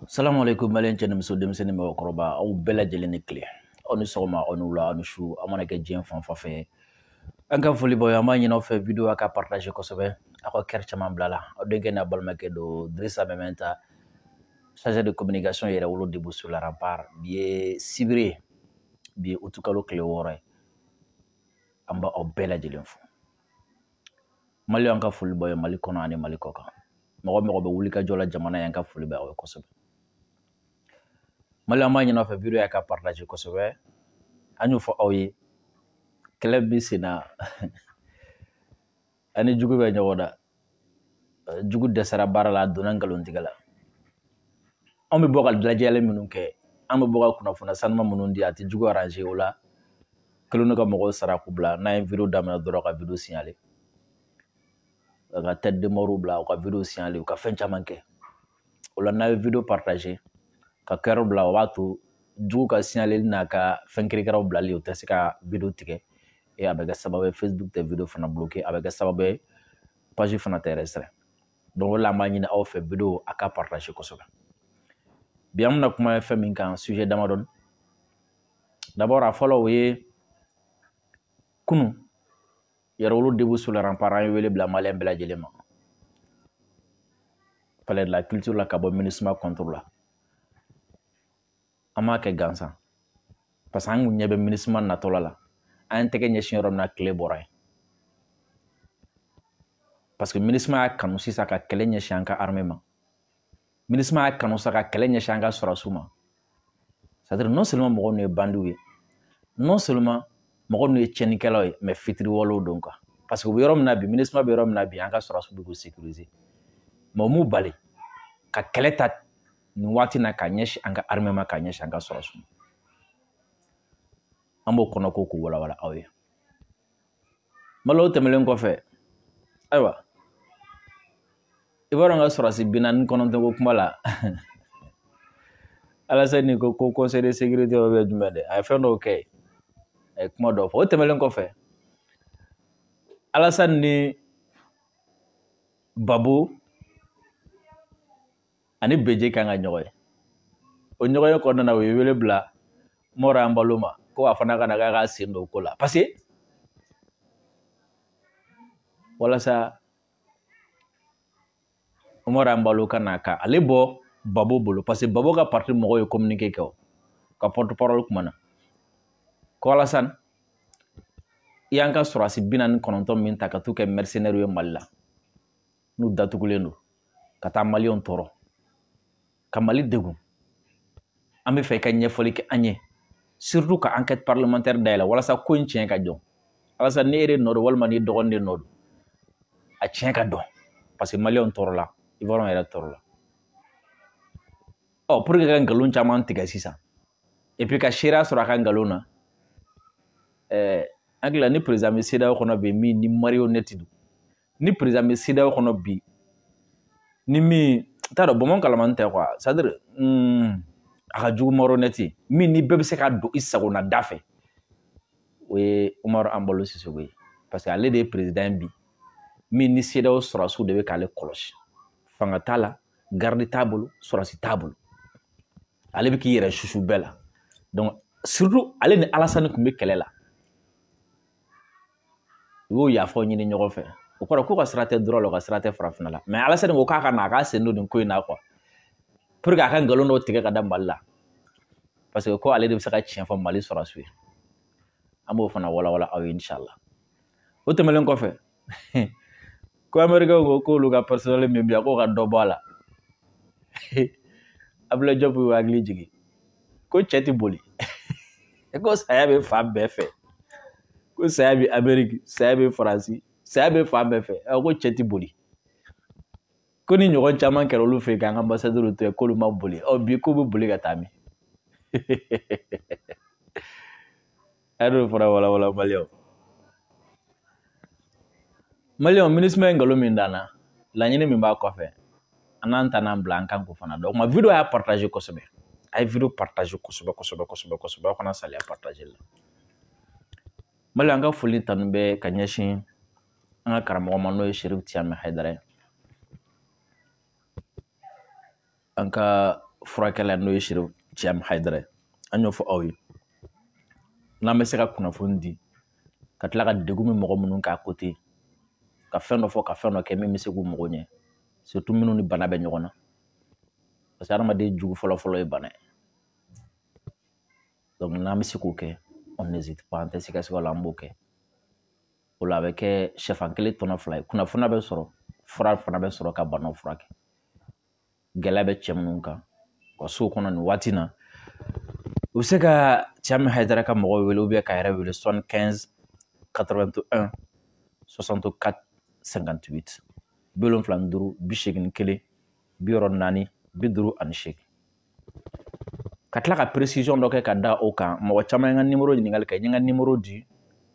Salamu alaikum malien cɛ ni muso denmisɛnnin mɔgɔkɔrɔba aw bɛɛ lajɛlen ni tile aw ni sɔgɔma aw ni wula aw ni su a mana kɛ diɲɛ fan fan fɛ an ka foli bɔ an b'a ɲini aw fɛ video a ka partage kosɛbɛ aw ka kɛri caman bila la aw denkɛ n'a balimakɛ don Dirisa Mɛmɛnta chargé de communication yɛrɛ wolo Debu sur la Rempart bi ye sibiri ye bi ye utu kalo tile 6 ye an b'a aw bɛɛ lajɛlen fo Mali an ka foli bɔ ye Mali kɔnɔ ani Mali kɔ kan mɔgɔ bɛ wuli ka jɔ la jamana yan ka foli bɛ aw ye kosɛbɛ Mali an b'a ɲini aw fɛ video a ka partage kosɛbɛ an y'o fɔ aw ye kɛlɛ bi sen na ani jugu bɛ ɲɔgɔn na jugu dɛsɛra baara la a donna nkalontigɛ la an bɛ bɔ ka lajɛli minnu kɛ an bɛ bɔ ka kunnafoni sanuma minnu di a tɛ jugu arranger o la kelen ka mɔgɔw sara k'u bila n'a ye video daminɛ dɔrɔn ka video signaler ka tête de mort bila u ka video signaler u ka fɛn caman kɛ o la n'a ye video partager ka kɛrɛw bila o b'a to jugu ka signaler n'a ka fɛn kirikaraw bilali o tɛ se ka video tigɛ a bɛ kɛ sababu ye Facebook tɛ video fana bloqué a bɛ kɛ sababu ye page fana tɛ restreint donc o la an b'a ɲini aw fɛ video a ka partage kosɛbɛ bi an bɛna kuma fɛn min kan sujet damadɔni d'abord a fɔlɔ o ye kunu yɛrɛwolo Debu sur la Rempart an ye wele bila malien bɛɛ lajɛlen ma palais de la culture la ka bɔ MINUSMA contre la an m'a kɛ gansan parce que an kun ɲɛ bɛ MINUSMA natɔla la an ye tɛgɛ ɲɛsin yɔrɔ min na tile bɔra yen parce que MINUSMA y'a kanu sisan ka kɛlɛ ɲɛsin an ka armée ma MINUSMA y'a kanu sisan ka kɛlɛ ɲɛsin an ka sɔrɔsiw ma c'est-à-dire non seulement mɔgɔ ninnu ye bandiw ye non seulement mɔgɔ ninnu ye tiɲɛnikɛlaw ye mais fitiriwalew don quoi parce que u bɛ yɔrɔ min na bi MINUSMA bɛ yɔrɔ min na bi an ka sɔrɔsiw bɛ k'u sécuriser mais u m'u bali ka kɛlɛ ta nin waati na ka ɲɛsin an ka armée ma ka ɲɛsin an ka sɔrɔsiw ma an b'o kɔnɔ ko k'u walawala aw ye malo o tɛmɛlen kɔfɛ ayiwa i b'a dɔn ka sɔrɔsi 49 ko kuma la Alassane ko conseil de sécurité o bɛ jumɛn de a ye fɛn dɔw kɛ a ye kuma dɔw fɔ o tɛmɛlen kɔfɛ Alassane ni Babo ani Beje kan ka ɲɔgɔn ye o ɲɔgɔn ye kɔnɔna na u ye wele bila Mora Ambalo ma ko a fana kana k'a ka sen don o ko la parce que walasa Mora Ambalo kana ka ale bɔ Babo bolo parce que Babo ka parti mɔgɔw ye communiqué kɛ o ka porte-parole kumana ko Alassane i y'an ka sɔrɔsi 49 min ta ka t'u kɛ mercenaires ye Mali la n'u datugulen don ka taa maliyɛnw tɔɔrɔ ka Mali degun an bɛ fɛ i ka ɲɛfɔli kɛ an ye surtout ka enquête parlementaire dayɛlɛ walasa ko in tiɲɛ ka dɔn Alassane ni e de nɔ don walima ni dɔgɔnin de nɔ don a tiɲɛ ka dɔn parce que maliyɛnw tɔɔrɔ la Ivoiriyɛnw yɛrɛ tɔɔrɔ la pour que ka nkalon caman tigɛ sisan et puis ka seereya sɔrɔ a ka nkalon na an hakili ni président bɛ CEDEAO kɔnɔ bi min ni marionnette don ni président bɛ CEDEAO kɔnɔ bi ni min t'a dɔn bɔnbɔn kalamani tɛ quoi c'est à dire a ka jugu marionnette min ni bɛɛ bɛ se ka don i sagona da fɛ o ye Umaru Ambalo Sisoko ye parce que ale de ye président bi min ni CEDEAO sɔrɔsiw de bɛ k'ale kɔlɔsi fanga t'a la garde t'a bolo sɔrɔsi t'a bolo ale bɛ k'i yɛrɛ susu bɛɛ la donc surtout ale ni Alassane tun bɛ kɛlɛ la u y'o yafaw ɲini ɲɔgɔn fɛ o kɔrɔ ko ka sira tɛ droit la o ka sira tɛ farafinna la mais Alassane ko k'a ka na a k'a sen don nin ko in na quoi pour que a ka nkalon dɔw tigɛ ka da Mali la parce que ko ale de bɛ se ka tiɲɛ fɔ Mali sɔrɔsiw ye an b'o fana walawala aw ye inchallah o tɛmɛlen kɔfɛ ko américain ko k'olu ka personnel min bɛ yan k'o ka dɔ bɔ a la Abdoulaye Diop y'u hakili jigin ko cɛ tɛ boli ko saya bɛ fan bɛɛ fɛ ko saya bɛ Amérique saya bɛ Faransi saya bɛ fan bɛɛ fɛ ko cɛ tɛ boli ko ni ɲɔgɔn caman kɛra olu fɛ yen k'an ka ambassadeur to yen k'olu ma boli bi k'u bɛ boli ka taa min a y'o fara walawala maliyɛnw MINUSMA ye nkalon min d'an na laɲini min b'a kɔfɛ an n'an ta n'an bila an kan k'o fana dɔn o kuma video y'a partage kosɛbɛ a ye video partage kosɛbɛ aw kana saliya partage la Mali an ka foli tanu bɛ ka ɲɛsin an ka karamɔgɔ ma n'o ye Cherif Tiame Haidara ye an ka furakɛla n'o ye Sherif Thiam Haidara an y'o fɔ aw ye n'an bɛ se ka kunnafoni di ka tila ka degun min mɔgɔ minnu k'a côté ka fɛn dɔ fɔ ka fɛn dɔ kɛ min bɛ se k'u mago ɲɛ surtout minnu ni bana bɛ ɲɔgɔn na parce que adamaden jugu fɔlɔ-fɔlɔ ye bana ye donc n'an bɛ se k'o kɛ on n'hésite pas an tɛ siga la an b'o kɛ o la a bɛ kɛ sɛfan kelen tɔnɔ fila ye kunnafoniya bɛ sɔrɔ fura fana bɛ sɔrɔ ka banaw furakɛ gɛlɛya bɛ cɛ minnu kan wa so kɔnɔ nin waati na u bɛ se ka Thiam Haidara ka mɔgɔw wele ou bien ka yɛrɛ wele 75 81 64 58 75 81 64 58 ka tila ka précision dɔ kɛ ka da o kan mɔgɔ caman ye n ka numéro ɲininkali kɛ n ye n ka numéro di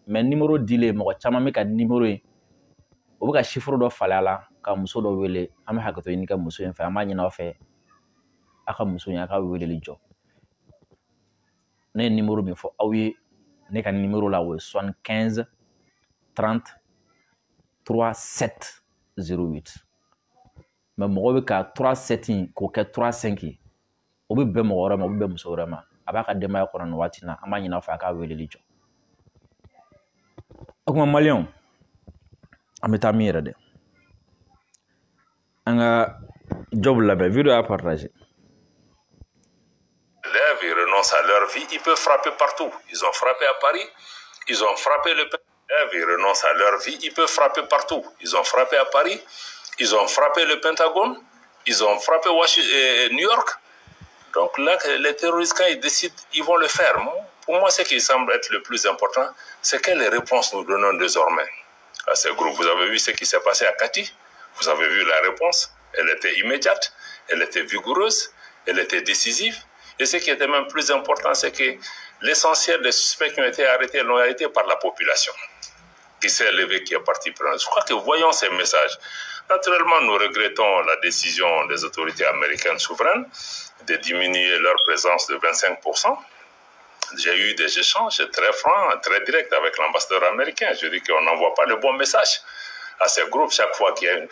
mais numéro dilen mɔgɔ caman bɛ ka numéro in o bɛ ka chiffre dɔ falen a la ka muso dɔ wele an bɛ hakɛto ɲini ka muso in fɛ an b'a ɲini aw fɛ a ka muso in a ka weleli jɔ ne ye numéro min fɔ aw ye ne ka numéro la o ye 75 30 37 08 mais mɔgɔ bɛ ka 37 in k'o kɛ 35 ye o bɛ bɛn mɔgɔ wɛrɛ ma o bɛ bɛn muso wɛrɛ ma a b'a ka denbaya kɔnɔ nin waati na an b'a ɲini aw fɛ a ka weleli jɔ o kuma maliyɛnw an bɛ taa min yɛrɛ dɛ an ka job labɛn video y'a partagé. Ils renoncent à leur vie, ils peuvent frapper partout. Ils ont frappé à Paris, ils ont frappé le Pentagone. Ils renoncent à leur vie, ils peuvent frapper partout. Ils ont frappé à Paris, ils ont frappé le Pentagone, ils ont frappé New York. Donc là, les terroristes, quand ils décident, ils vont le faire. Pour moi, ce qui semble être le plus important, c'est quelle réponse nous donnons désormais à ces groupes. Vous avez vu ce qui s'est passé à Kati, vous avez vu la réponse, elle était immédiate, elle était vigoureuse, elle était décisive. Et ce qui était même plus important, c'est que l'essentiel des suspects qui ont été arrêtés l'ont été par la population, qui s'est levée, qui est partie prendre. Je crois que voyons ces messages. Naturellement, nous regrettons la décision des autorités américaines souveraines de diminuer leur présence de 25%. J'ai eu des échanges très francs, très directs avec l'ambassadeur américain. Je dis qu'on n'envoie pas le bon message à ces groupes. Chaque fois qu'il y a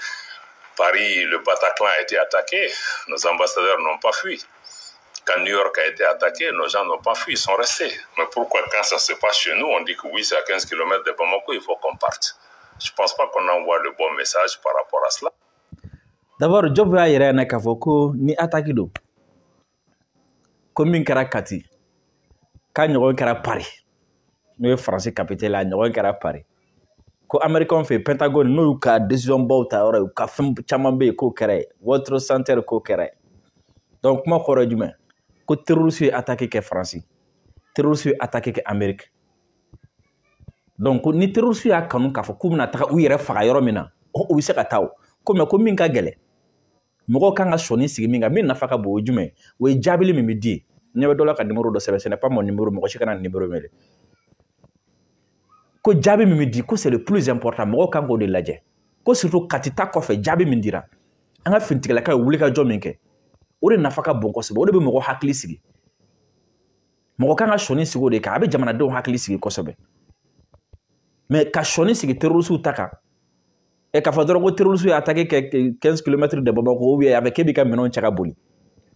Paris, le Bataclan a été attaqué, nos ambassadeurs n'ont pas fui. Quand New York a été attaqué, nos gens n'ont pas fui, ils sont restés. Mais pourquoi quand ça se passe chez nous, on dit que oui, c'est à 15 km de Bamako, il faut qu'on parte. Je ne pense pas qu'on envoie le bon message par rapport à cela. D'abord, Job a yɛrɛ na k'a fɔ ko ni attaque don ko min kɛra Kati k'a ɲɔgɔn kɛra Paris n'o ye Faransi capitale a ɲɔgɔn kɛra Paris ko Américains fɛ Pentagone n'o y'u ka décision baw ta yɔrɔ ye u ka fɛn caman bɛ yen k'o kɛra ye World Trade Center k'o kɛra ye donc kuma kɔrɔ ye jumɛn ko terroriste ye attaque kɛ Faransi terroriste ye attaque kɛ Amérique donc ni terroriste y'a kanu k'a fɔ k'u bɛna taga u yɛrɛ faga yɔrɔ min na u bɛ se ka taa o ko mais ko min ka gɛlɛn mɔgɔw kan ka sɔnni sigi min kan min nafa ka bon o ye jumɛn o ye jaabili min bɛ di ɲɛ bɛ dɔ la ka numéro dɔ sɛbɛn ce n'est pas mon numéro mɔgɔ si kana numéro wele ko jaabi min bɛ di ko c'est le plus important mɔgɔw kan k'o de lajɛ ko surtout Kati ta kɔfɛ jaabi min dira an ka finitigilakaw ye wulikajɔ min kɛ o de nafa ka bon kosɛbɛ o de bɛ mɔgɔ hakili sigi mɔgɔ kan ka sɔnni sigi o de kan a bɛ jamanadenw hakili sigi kosɛbɛ mais ka sɔnni sigi terroriste ta kan k'a fɔ dɔrɔn ko terroriste ye attaqué kɛ 15 km de Bamako ou bien a bɛ k'e b'i ka minɛnw cɛ ka boli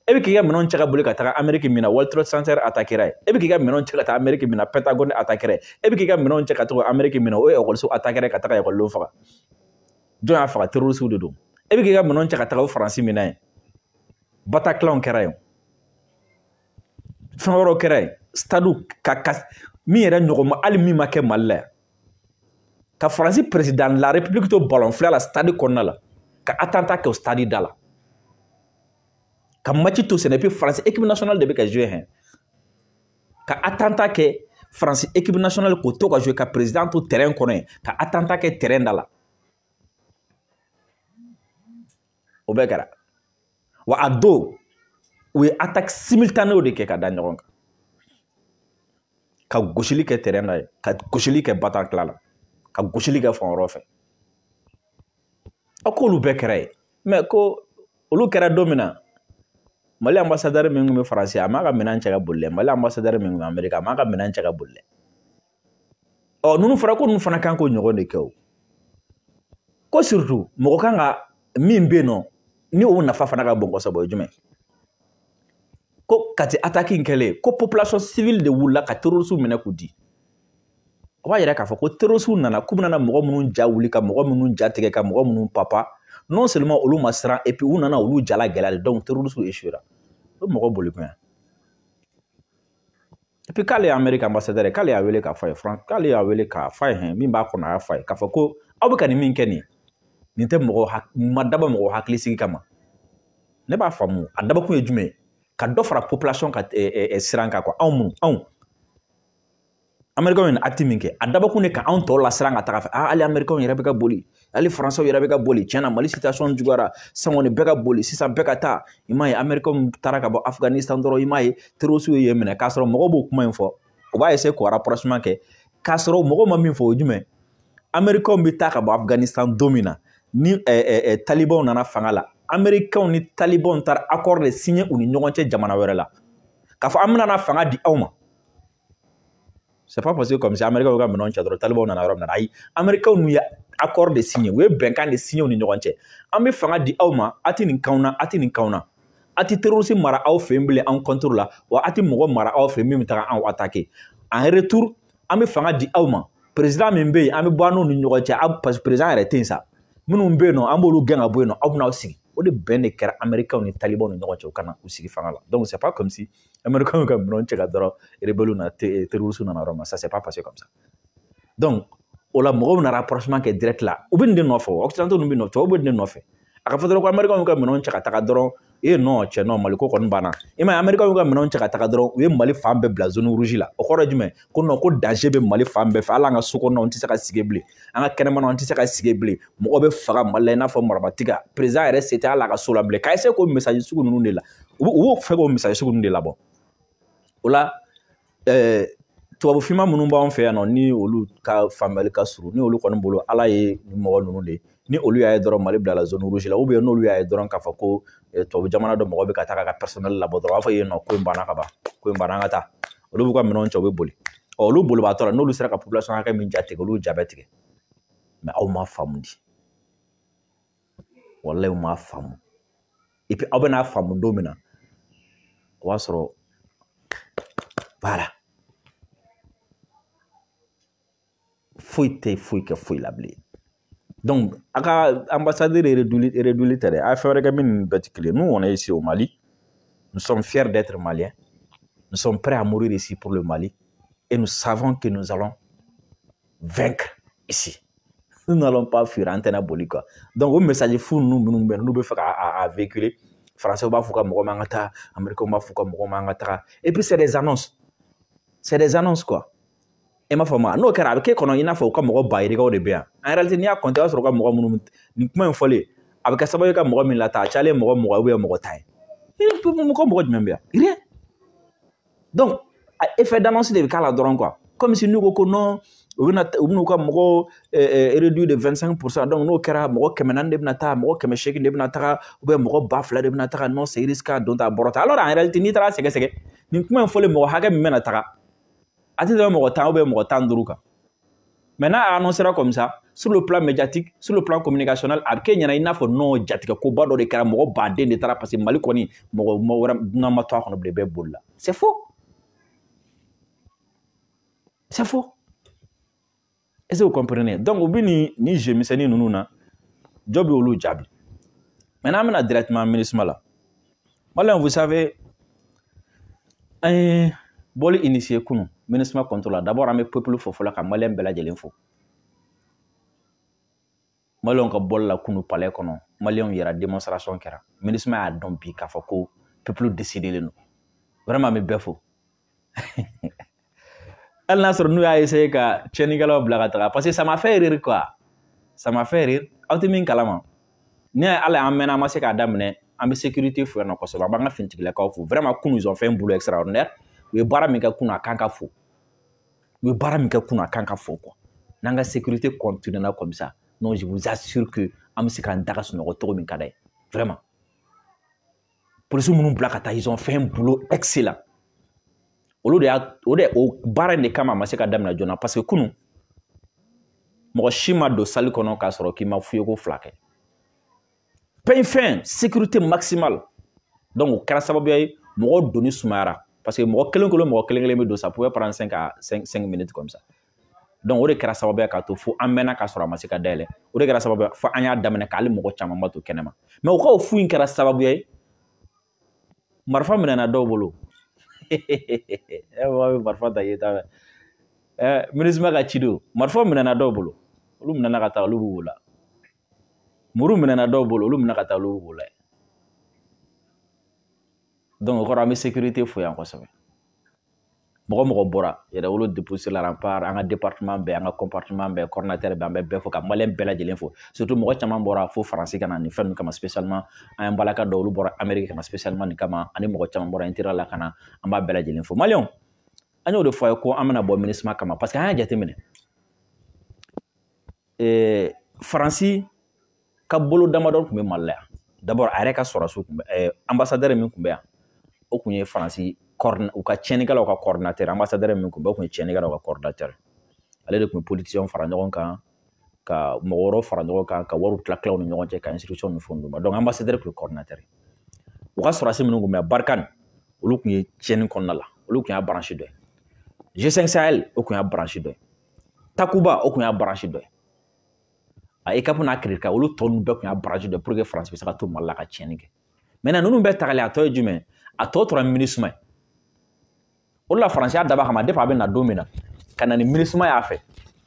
e bɛ k'i ka minɛnw cɛ ka boli ka taga Amérique min na World Trade Center attaquera ye e bɛ k'i ka minɛnw cɛ ka taa Amérique min na Pentagone attaquera ye e bɛ k'i ka minɛnw cɛ ka taga Amérique min na o ye écoliso attaquera ye ka taga écolidenw faga jɔn y'a faga terroriste de don e bɛ k'i ka minɛnw cɛ ka taga o Faransi min na ye Bataclan kɛra yen fɛn wɛrɛw kɛra yen stade ka min yɛrɛ ɲɔgɔn ma hali min ma kɛ Mali la yan ka Faransi président de la République to ballon filɛ la stade kɔnɔna la ka attentat kɛ o stade da la ka match to sen et puis France équipe nationale de bɛ ka jouer hein ka attentat kɛ France équipe nationale ko to ka jouer ka président to terrain kɔnɔ yen ka attentat kɛ terrain da la o bɛɛ kɛra wa a don u ye attaque simultanée de kɛ ka da ɲɔgɔn kan ka gosili kɛ terrain na ye ka gosili kɛ Bataclan la ka gosili kɛ fan wɛrɛw fɛ a k'olu bɛɛ kɛra ye mais ko olu kɛra don min na Mali ambassadeur min tun bɛ Faransi a m'a ka minɛn cɛ ka boli dɛ Mali ambassadeur min tun bɛ Amérique a m'a ka minɛn cɛ ka boli dɛ ɔ ninnu fɔra ko ninnu fana kan k'o ɲɔgɔn de kɛ o ko surtout mɔgɔ kan ka min bɛ yen nɔ ni o nafa fana ka bon kosɛbɛ o ye jumɛn ko kati attaque kɛlɛ ko population civile de wulila ka terroriste minɛ k'u di o b'a yira k'a fɔ ko terroriste nana k'u bɛna mɔgɔ minnu ja wuli ka mɔgɔ minnu ja tigɛ ka mɔgɔ minnu papa non seulement olu ma siran et puis u nana olu jala gɛlɛya de donc terroriste échouera o mɔgɔ boli kun et puis k'ale Amérique ambassadeur k'ale y'a wele k'a fɔ ye France k'ale y'a wele k'a fɔ ye min b'a kɔnɔ a y'a fɔ ye k'a fɔ ko aw bɛ ka nin min kɛ nin nin tɛ ma daba mɔgɔ hakilisigi kama ne b'a faamu a dabakun ye jumɛn ye ka dɔ fara population ka siran kan quoi anw Américains ye acte min kɛ a dabakun de ka anw tɔw la siran ka taga fɛ hali Américains yɛrɛ bɛ ka boli hali Français yɛrɛ bɛ ka boli tiɲɛna Mali situation juguyara san kɔni bɛɛ ka boli sisan bɛɛ ka taa i m'a ye Américains taara ka bɔ Afghanistan dɔrɔn i m'a ye terroristes ye minɛ k'a sɔrɔ mɔgɔw b'o kuma in fɔ o b'a essayer k'o rapprochement kɛ k'a sɔrɔ mɔgɔw ma min fɔ o jumɛn Américains bɛ taa ka bɔ Afghanistan don min na ni Talibanw nana fanga la Américains ni Talibanw taara accord de signer u ni ɲɔgɔn cɛ jamana wɛrɛ la k'a fɔ an bɛna fanga di aw ma c'est pas possible comme si Américains ka minɛnw cɛ dɔrɔn Talibanw nana yɔrɔ min na ayi Américains n'u ye accord de signer u ye bɛnkan de signer u ni ɲɔgɔn cɛ an bɛ fanga di aw ma a tɛ nin k'anw na a tɛ nin k'anw na a tɛ terroriste mara aw fɛ yen bilen an contre la wa a tɛ mɔgɔ mara aw fɛ min bɛ taga anw attaquer en retour an bɛ fanga di aw ma président min bɛ yen an bɛ bɔ an n'u ni ɲɔgɔn cɛ parce que président yɛrɛ tɛ yen sa minnu bɛ yen nɔ an b'olu gɛn ka bɔ yen nɔ aw bɛna aw sigi o de bɛn de kɛra Américains ni Talibanw ni ɲɔgɔn cɛ u kana u sigi fanga la donc c'est pas comme si Américains ka minɛnw cɛ ka dɔrɔn rebelles na terroristes nana yɔrɔ min ça c'est pas passé comme ça donc o la mɔgɔw bɛna rapprochement kɛ direct la u bɛ nin de nɔfɛ occidentaux ninnu bɛ nɔfɛ tubabuw bɛ nin de nɔfɛ a ka fɔ dɔrɔn ko Américains ka minɛnw cɛ ka taga dɔrɔn non cɛ non Mali ko kɔni banna i m'a ye Américains ka minɛnw cɛ ka taga dɔrɔn u ye Mali fan bɛɛ bila zone rouge la o kɔrɔ ye jumɛn ko non ko danger bɛ Mali fan bɛɛ fɛ hali an ka so kɔnɔnaw tɛ se ka sigi bilen an ka kɛnɛmanaw an tɛ se ka sigi bilen mɔgɔ bɛ faga Mali la i n'a fɔ marabatiga président yɛrɛ se tɛ hali a ka so la bilen k'a essayer k'o message sugu ninnu de la u b'o fɛ k'o message sugu ninnu de labɔ o la tubabufima minnu b'anw fɛ yan nɔ ni olu ka faamuyali ka surun ni olu kɔni bolo Ala ye nin mɔgɔ ninnu de ni olu y'a ye dɔrɔn Mali bila la zone rouge la ou bien n'olu y'a ye dɔrɔn k'a fɔ ko tubabu jamana dɔ mɔgɔ bɛ ka taga ka personnel labɔ dɔrɔn u b'a fɔ yen nɔ ko in banna ka ban ko in banna an ka taa olu b'u ka minɛnw cɛ u bɛ boli olu bolibaatɔ la n'olu sera ka population hakɛ min ja tigɛ olu ja bɛ tigɛ mais aw m'a faamu di walahi u m'a faamu et puis aw bɛn'a faamu don min na o b'a sɔrɔ voilà foyi tɛ foyi kɛ foyi la bilen donc a ka ambassadeur réduit tɛ dɛ a ye fɛn wɛrɛ kɛ min ni bɛɛ tɛ kelen nous on est ici au Mali nous sommes fiers d'être maliens nous sommes prêts à mourir ici pour le Mali et nous savons que nous allons vaincre ici nous n'allons pas fuir an tɛna boli quoi donc o message fu ninnu minnu bɛ n'u bɛ fɛ k'a véhiculer français b'a fɔ ka mɔgɔ man ka taa américains b'a fɔ ka mɔgɔ man ka taga et puis c'est des annonces quoi e m'a faamu n'o kɛra a bɛ k'e kɔnɔ i n'a fɔ u ka mɔgɔ bayirikaw de bɛ yan en réalité n'i y'a compter i b'a sɔrɔ u ka mɔgɔ minnu nin kuma in fɔlen a bɛ kɛ sababu ye ka mɔgɔ min lataa a cayalen mɔgɔ mɔgɔ tan ye mɔgɔ jumɛn bɛ yan rien donc effet d'annonce de bɛ k'a la dɔrɔn quoi comme si n'u ko ko non u bɛn'u ka mɔgɔ réduit de 25% donc n'o kɛra mɔgɔ 400 de bɛna taa mɔgɔ 800 de bɛna taga ou bien mɔgɔ 2000 de bɛna taga non c'est risqué don ta bɔrɔ ta alors en réalité n'i taara sɛgɛsɛgɛ nin kuma in fɔlen mɔgɔ hakɛ min bɛna taga a tɛ tɛmɛ mɔgɔ 10 ou bien mɔgɔ 15 kan mais n'a annoncera comme ça sur le plan médiatique sur le plan communicationnel a bɛ kɛ ɲɛna i n'a fɔ non jatigɛ koba dɔ de kɛra mɔgɔ baden de taara parce que Mali kɔni mɔgɔ wɛrɛ dunan ma to a kɔnɔ bilen bɛɛ bolila c'est faux est-ce que vous comprenez donc u bɛ ni jeu misɛnnin ninnu na jɔ bɛ olu jaabi maintenant an bɛna directement MINUSMA la Malien vous savez boli initié kunu MINUSMA contrôle d'abord an bɛ peuple fo fɔlɔ ka Malien bɛɛ lajɛlen fo Malien ka boli la kunu palais kɔnɔ Malien yɛrɛ démonstration kɛra MINUSMA y'a dɔn bi k'a fɔ ko peuple décidé len don vraiment an bɛ bɛɛ fo hali n'a sɔrɔ n'u y'a essayé ka tiɲɛnikɛlaw bila ka taga parce que ça m'a fait rire quoi ça m'a fait rire aw tɛ min kalama ni ala an mɛnna an ma se k'a daminɛ an bɛ sécurité fo yan nɔ kosɛbɛ an b'an ka finitigilakaw fo vraiment kunu ils ont fait un boulot extraordinaire u ye baara min kɛ kunu a kan ka fo quoi n'an ka sécurité continuera comme ça non je vous assure que an bɛ se k'an daga sunɔgɔ cogo min ka d'a ye vraiment policiers minnu bila ka taa ils ont fait un boulot excellent o baara in de kama a ma se ka daminɛ joona parce que kunu mɔgɔ si ma don salle kɔnɔ k'a sɔrɔ k'i ma f'u ye ko 2 kɛ pain fin sécurité maximale donc o kɛra sababu ye mɔgɔ doni sumayara parce que mɔgɔ kelen bɛ don ça pouvait prendre 5 minutes comme ça donc o de kɛra sababu ye k'a to fo an mɛnna k'a sɔrɔ a ma se ka dayɛlɛ o de kɛra sababu ye fo an y'a daminɛ k'ale mɔgɔ caman ba to kɛnɛma mais o ka o fu in kɛra sababu ye marifa minɛna dɔw bolo mɔgɔ bɛ marifa ta ye ta MINUSMA ka ci don marifa minɛna dɔw bolo olu minɛna ka taa olu b'u la muru minɛna dɔw bolo olu minɛ ka taa olu b'u la donc o kɔrɔ an bɛ sécurité fo yan kosɛbɛ mɔgɔ bɔra yɛrɛ wolo déposé la rempart an ka département bɛɛ an ka compartiment bɛɛ coordinateur bɛɛ an bɛ bɛɛ fo ka maliyɛn bɛɛ lajɛlen fo surtout mɔgɔ caman bɔra fo faransi ka na nin fɛn ninnu kama spécialement an ye balaka dɔw olu bɔra Amérique ka na spécialement nin kama ani mɔgɔ caman bɔra intérieur la ka na an b'a bɛɛ lajɛlen fo maliyɛnw an y'o de fɔ a ye ko an bɛna bɔ MINUSMA kama parce que an y'a jateminɛ faransi ka bolo damadɔ tun bɛ Mali la yan d'abord a yɛrɛ ka sɔrɔsiw tun bɛ ambassadeur min tun bɛ yan o tun ye faransi u ka tiɲɛnikɛlaw ka coordinateur ambassadeur min tun bɛ o tun ye tiɲɛnikɛlaw ka coordinateur ale de tun bɛ politicien fara ɲɔgɔn kan ka mɔgɔ wɛrɛw fara ɲɔgɔn kan ka wariw tila tilaw ni ɲɔgɔn cɛ ka instruction ni fɛnw d'u ma donc ambassadeur tun ye coordinateur u ka sɔrɔsi minnu tun bɛ yan Barkhane olu tun ye tiɲɛni kɔnɔna la olu tun y'a branche dɔ ye G5 Sahel o tun y'a branche dɔ ye Takuba o tun y'a branche dɔ ye a ECAP n'a CREDICA olu tɔ ninnu bɛɛ tun y'a branche dɔ ye pour que faransi bɛ se ka to Mali la ka tiɲɛni kɛ maintenant ninnu bɛɛ tagalen a tɔ ye jumɛn a tɔ tora MINUSMA ye o de la faransi y'a dab'a kama depuis a bɛ na don min na ka na ni MINUSMA y'a fɛ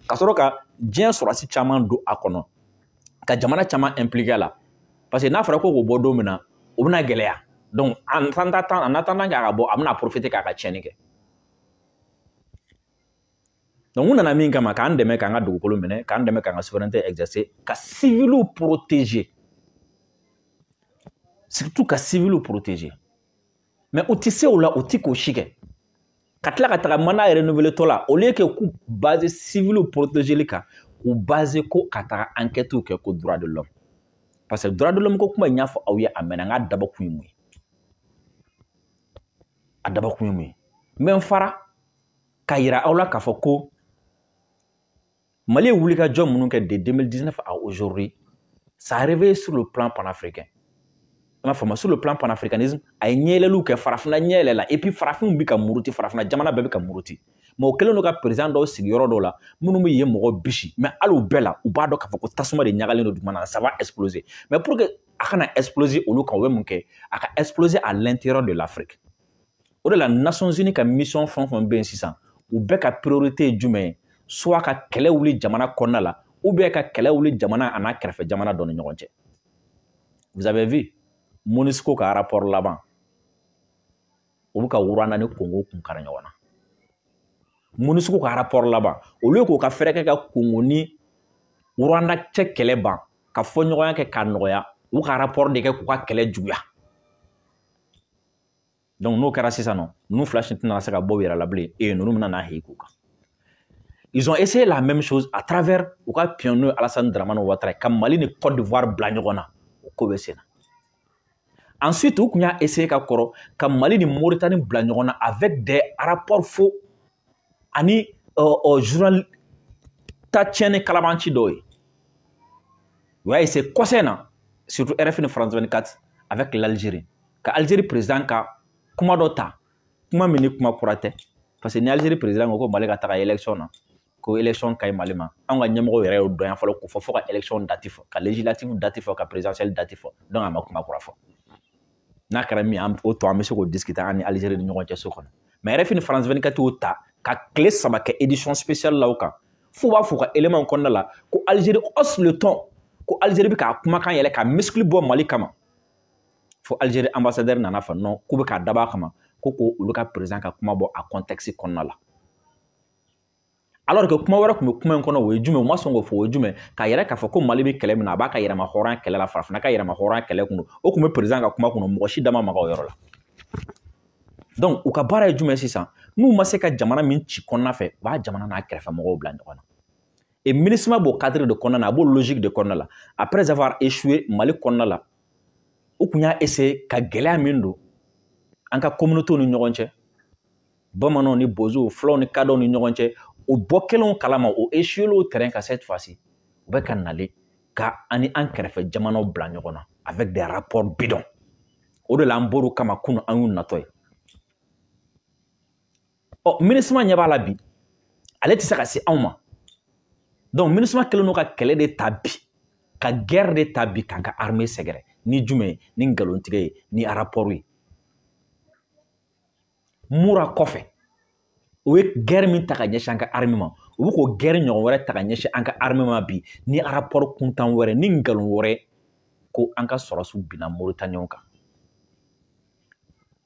ka sɔrɔ ka diɲɛ sɔrɔsi caman don a kɔnɔ ka jamana caman impliqué a la parce que n'a fɔra ko k'o bɔ don min na o bɛna gɛlɛya donc en attendant k'a ka bɔ a bɛna profiter k'a ka tiɲɛni kɛ donc u nana min kama k'an dɛmɛ k'an ka dugukolo minɛ k'an dɛmɛ k'an ka souveraineté exercer ka civiliw protéger surtout ka civiliw protéger mais u tɛ se o la u tɛ k'o si kɛ ka tila ka taga mandat renouvelé tɔ la au lieu que k'u base civiliw protégeli kan k'u base ko ka taga enquêtew kɛ ko droit de l'homme parce que droit de l'homme ko kuma in y'a fɔ aw ye a mɛnna n k'a dabɔ kun ye mun ye a dabɔ kun ye mun ye n bɛ n fara k'a yira aw la k'a fɔ ko Mali ye wulikajɔ minnu kɛ de 2019 à aujourd'hui ça a réveillé sur le plan panafricain an b'a fɔ ma sur le plan panafricanisme a ye ɲɛyɛlɛliw kɛ farafina ɲɛyɛlɛ la et puis farafinw bɛ ka muruti farafina jamana bɛɛ bɛ ka muruti mais o kɛlen don ka président dɔw sigi yɔrɔ dɔw la minnu bɛ yen mɔgɔ bisi mais hali o bɛɛ la u b'a dɔn k'a fɔ ko tasuma de ɲagalen don duguma na ça va exploser mais pour que a kana exploser olu kan u bɛ mun kɛ a ka exploser à l'intérieur de l'Afrique o de la Nations Unies ka mission fɛn o fɛn bɛ yen sisan u bɛɛ ka priorité ye jumɛn ye soit ka kɛlɛ wuli jamana kɔnɔna la ou bien ka kɛlɛ wuli jamana a n'a kɛrɛfɛ jamana dɔ ni ɲɔgɔn cɛ vous avez vu MONUSCO ka rapport laban o bɛ ka Rwanda ni Congo kun kari ɲɔgɔn na MONUSCO ka rapport laban olu ye k'o ka fɛɛrɛ kɛ ka Congo ni Rwanda cɛ kɛlɛ ban ka fɔ ɲɔgɔnya kɛ k'a nɔgɔya u ka rapport de kɛ k'u ka kɛlɛ juguya donc n'o kɛra sisan nɔ ninnu fila si tɛna se ka bɔ u yɛrɛ la bilen ninnu bɛna n'a heki u kan ils ont essayé la même chose à travers u ka pionnier Alassane Dramane Ouattara ka Mali ni Côte d'Ivoire bila ɲɔgɔn na o ko bɛ sen na ensuite u kun y'a essayé ka kɔrɔ ka Mali ni Mauritanie bila ɲɔgɔn na avec des rapports faux ani journal ta tiɲɛni kalabanci dɔw ye u y'a essayé kɔsɛ na surtout RFI ni France 24 avec l'Algérie ka Algérie président ka kuma dɔ ta kuma min ni kuma kura tɛ parce que ni Algérie président ko Mali ka taga élection na ko élection ka ɲi Mali ma an ka ɲɛmɔgɔw yɛrɛ y'o dɔn yan fɔlɔ k'o fɔ fo ka élection date fɔ ka législative date fɔ ka présidentielle date fɔ donc a ma kuma kura fɔ n'a kɛra min o tɔ an bɛ se k'o discuter an ni Algérie ni ɲɔgɔn cɛ so kɔnɔ mais RFI ni France 24 y'o ta ka tile 3 kɛ édition spéciale la o kan fo b'a fɔ ka élément kɔnɔna la ko Algérie hausse le ton ko Algérie bɛ k'a kumakan yɛlɛ ka muscle bɔ Mali kama fo Algérie ambassadeur nana fɔ non k'u bɛ k'a dabɔ a kama ko olu ka président ka kuma bɔ a contexte kɔnɔna la alors que kuma wɛrɛ tun bɛ kuma in kɔnɔ o ye jumɛn u ma sɔn k'o fɔ o ye jumɛn k'a yɛrɛ k'a fɔ ko Mali bɛ kɛlɛ min na a b'a ka yɛrɛma hɔrɔnya kɛlɛ la farafina ka yɛrɛma hɔrɔnya kɛlɛ kun o tun bɛ président ka kuma kɔnɔ mɔgɔ si da ma maga o yɔrɔ la donc u ka baara ye jumɛn sisan n'u ma se ka jamana min ci kɔnɔna fɛ u b'a jamana n'a kɛrɛfɛ mɔgɔw bila ɲɔgɔn na et MINUSMA b'o cadre de kɔnɔna na a b'o logique de kɔnɔna la après avoir échoué Mali kɔnɔna la u kun y'a essayé ka gɛlɛya min don an ka communauté ni ɲɔgɔn cɛ bamananw ni bozow fulaw ni kadɔw ni ɲɔgɔn cɛ o bɔ kelenw kalama o échoué o terrain ka cette fois-ci u bɛ ka nale ka ani an kɛrɛfɛ jamanaw bila ɲɔgɔn na avec des rapports bidons o de la an bɔr'o kama kunu an y'u natɔ ye ɔ MINUSMA ɲɛ b'a la bi ale tɛ se ka se anw ma donc MINUSMA kɛlen don ka kɛlɛ de ta bi ka guerre de ta bi k'an ka armée sɛgɛrɛ ni jumɛn ye ni nkalontigɛ ye ni rapport ye mura kɔfɛ o ye guerre min ta ka ɲɛsin an ka armée ma u bɛ k'o guerre ɲɔgɔn wɛrɛ ta ka ɲɛsin an ka armée ma bi ni rapport kuntan wɛrɛ ni nkalon wɛrɛ ko an ka sɔrɔsiw binna Mauritaniens kan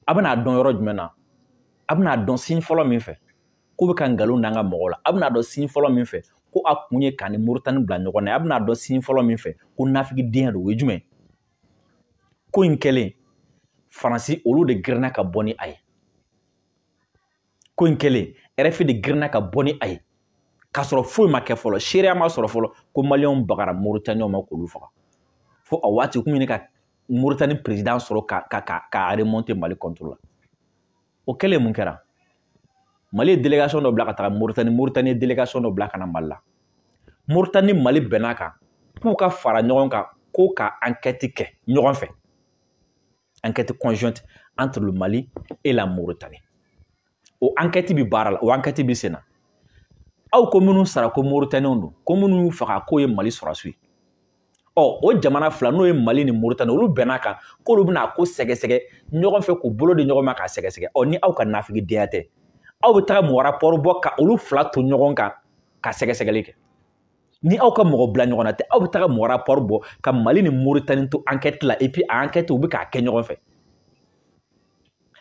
a bɛna dɔn yɔrɔ jumɛn na a bɛna dɔn signe fɔlɔ min fɛ k'u bɛ ka nkalon d'an ka mɔgɔw la a bɛna dɔn signe fɔlɔ min fɛ ko a kun ye k'an ni Mauritanie bila ɲɔgɔn na a bɛna dɔn signe fɔlɔ min fɛ ko nafigidenya don o ye jumɛn ko in kɛlen Faransi olu de girinna ka bɔ ni a ye ko in kɛlen RFI de girinna ka bɔ ni a ye k'a sɔrɔ foyi ma kɛ fɔlɔ seereya ma sɔrɔ fɔlɔ ko maliyɛnw bagara Mauritaniens ma k'olu faga fo a waati kun ɲini ka Mauritanie président sɔrɔ ka remonter Mali contre la o kɛlen mun kɛra Mali ye délégation dɔ bila ka taga Mauritanie ye délégation dɔ bila ka na Mali la Mauritanie Mali bɛnna kan k'u ka fara ɲɔgɔn kan ko ka enquête kɛ ɲɔgɔn fɛ enquête conjointe entre le Mali et la Mauritanie o enquête bi baara la o enquête bi sen na aw ko minnu sara ko Mauritaniens don ko minnu y'u faga k'o ye Mali sɔrɔsiw ye ɔ o jamana fila n'o ye Mali ni Mauritanie olu bɛnna kan k'olu bɛna ko sɛgɛsɛgɛ ɲɔgɔn fɛ k'u bolo di ɲɔgɔn ma k'a sɛgɛsɛgɛ ɔ ni aw ka nafigidenya tɛ aw bɛ taga mɔgɔ rapport bɔ ka olu fila to ɲɔgɔn kan ka sɛgɛsɛgɛli kɛ ni aw ka mɔgɔ bila ɲɔgɔn na tɛ aw bɛ taga mɔgɔ rapport bɔ ka Mali ni Mauritanie to enquête la et puis a enquête u bɛ k'a kɛ ɲɔgɔn fɛ